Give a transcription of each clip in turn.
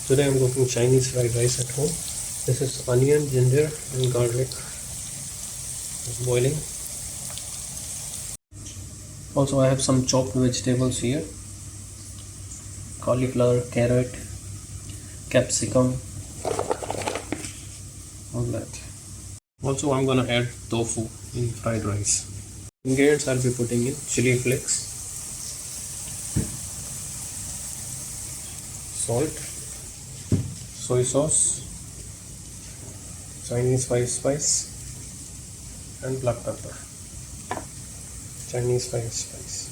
Today I'm cooking Chinese fried rice at home. This is onion, ginger and garlic boiling. Also I have some chopped vegetables here. Cauliflower, carrot, capsicum, all that. Also I'm gonna add tofu in fried rice. Ingredients I'll be putting in: chili flakes, salt, soy sauce, Chinese spice and black pepper. Chinese spice.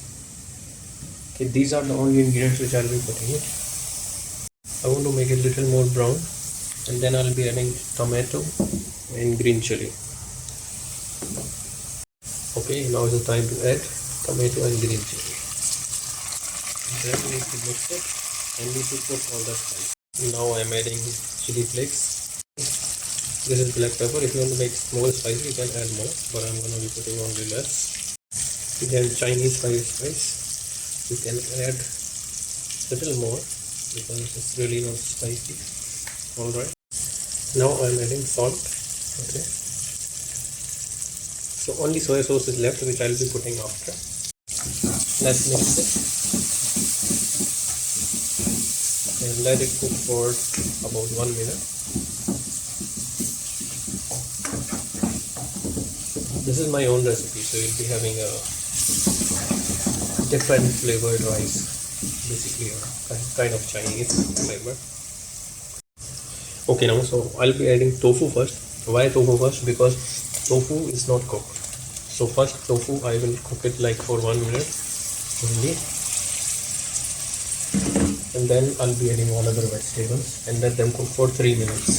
Okay, these are the only ingredients which I'll be putting in. I want to make it a little more brown, and then I'll be adding tomato and green chili. Okay, now is the time to add tomato and green chili. Then we need to mix it and need to cook all the spice. Now I'm adding chili flakes. This is black pepper. If you want to make more spicy, you can add more, but I'm going to be putting only less. Then Chinese spice. You can add little more because it's really not spicy. Alright. Now I'm adding salt. Okay. So only soy sauce is left, which I'll be putting after. Let's mix it and let it cook for about 1 minute. This is my own recipe, so you'll be having a different flavored rice, basically a kind of Chinese flavor. Okay, now so I'll be adding tofu first. Why tofu first? Because tofu is not cooked. So first tofu I will cook it like for 1 minute only, and then I'll be adding all other vegetables and let them cook for 3 minutes.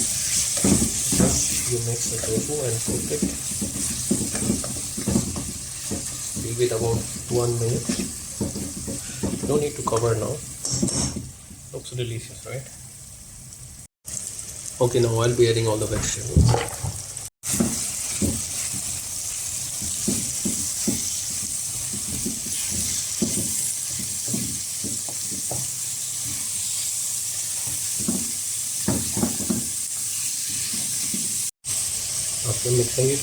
First you mix the tofu and cook it. Leave it about 1 minute. No need to cover now. Looks delicious, right? Okay, now I'll be adding all the vegetables. After mixing it,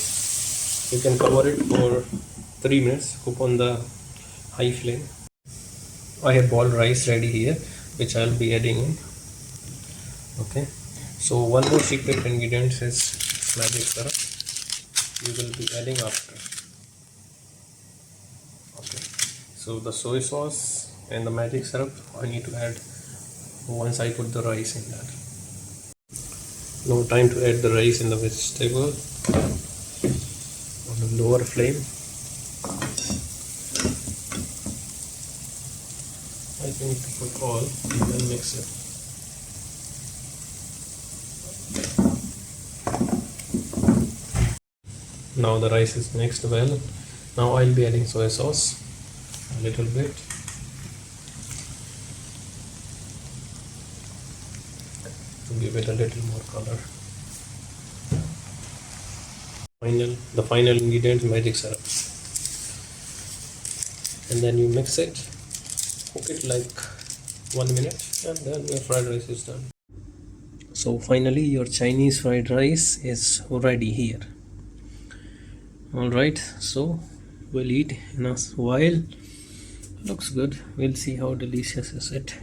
you can cover it for 3 minutes. Cook on the high flame. I have boiled rice ready here, which I'll be adding in. Okay, so one more secret ingredient is magic syrup. You will be adding after. Okay, so the soy sauce and the magic syrup I need to add once I put the rice in that. Now time to add the rice in the vegetable on a lower flame. I think to put all and then mix it. Now the rice is mixed well. Now I'll be adding soy sauce a little bit. To give it a little more color. The final ingredient is magic syrup. And then you mix it. Cook it like 1 minute and then your fried rice is done. So finally your Chinese fried rice is ready here. Alright, so we'll eat in a while. Looks good. We'll see how delicious is it.